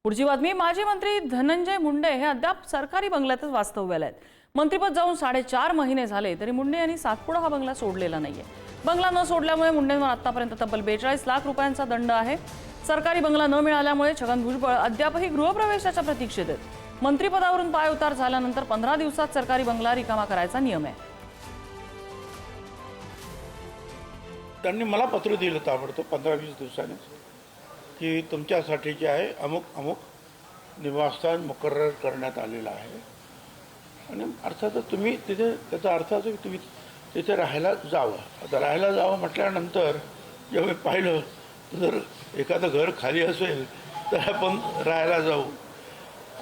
पुढची बातमी, माजी मंत्री धनंजय मुंडे हे अद्याप सरकारी बंगल्यातच वास्तव्याला आहेत। मंत्रिपद जाऊन 4.5 महिने झाले तरी मुंडे यांनी सातपुडा हा बंगला सोडलेला नाहीये। बंगला न सोडल्यामुळे मुंडेंवर आतापर्यंत तब्बल 42 लाख रुपयांचा दंड आहे। सरकारी बंगला न मिळाल्यामुळे छगन भुजबळ अद्यापही गृहप्रवेशाच्या प्रतीक्षेत आहेत। मंत्रिपदावरून पाय उतार झाल्यानंतर 15 दिवसात सरकारी बंगला रिकामा करायचा नियम आहे। त्यांनी मला पत्र दिलं ताबडतोब 15-20 दिवसांनी की तुमच्यासाठी जे आहे अमुक अमुक निवासस्थान मुकर्रर करण्यात आलेलं आहे आणि अर्थातच तुम्ही तिथे, त्याचा अर्थ असं की तुम्ही तिथे राहायला जावं। आता राहायला जावं म्हटल्यानंतर जेव्हा मी पाहिलं जर एखादं घर खाली असेल तर आपण राहायला जाऊ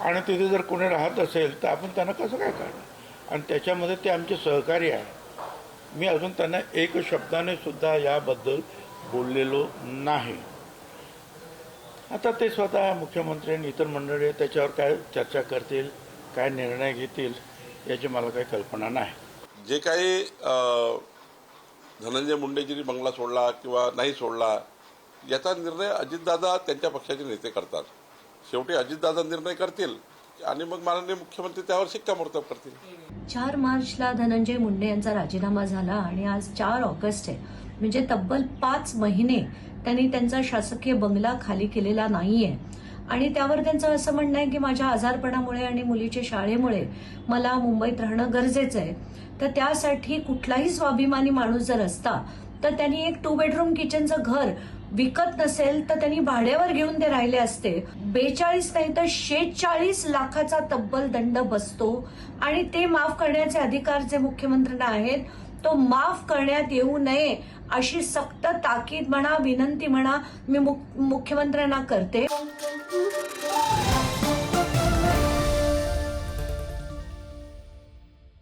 आणि तिथे जर कोणी राहत असेल तर आपण त्यांना कसं काय करणार, आणि त्याच्यामध्ये ते आमचे सहकारी आहे। मी अजून त्यांना एक शब्दाने सुद्धा याबद्दल बोललेलो नाही। आता ते स्वतः मुख्यमंत्री आणि इतर मंडळी त्याच्यावर काय चर्चा करतील, काय निर्णय घेतील याची मला काही कल्पना नाही। जे काही धनंजय मुंडेजींनी बंगला सोडला किंवा नाही सोडला याचा निर्णय अजितदादा त्यांच्या पक्षाचे नेते करतात। शेवटी अजितदादा निर्णय करतील आणि मग माननीय मुख्यमंत्री त्यावर शिक्कामोर्तब करतील। 4 मार्चला धनंजय मुंडे यांचा राजीनामा झाला आणि आज 4 ऑगस्ट आहे, म्हणजे तब्बल 5 महिने त्यांनी त्यांचा शासकीय बंगला खाली केलेला नाहीये आणि त्यावर त्यांचं असं म्हणणं आहे की माझ्या आजारपणामुळे आणि मुलीच्या शाळेमुळे मला मुंबईत राहणं गरजेचं आहे। तर त्यासाठी कुठलाही स्वाभिमानी माणूस जर असता तर त्यांनी एक 2 बेडरूम किचनचं घर विकत नसेल तर त्यांनी भाड्यावर घेऊन ते राहिले असते। 42 नाही तर 46 लाखाचा तब्बल दंड बसतो आणि ते माफ करण्याचे अधिकार जे मुख्यमंत्र्यांना आहेत तो माफ करण्यात येऊ नये अशी सक्त ताकीद म्हणा, विनंती म्हणा मी मुख्यमंत्र्यांना करते।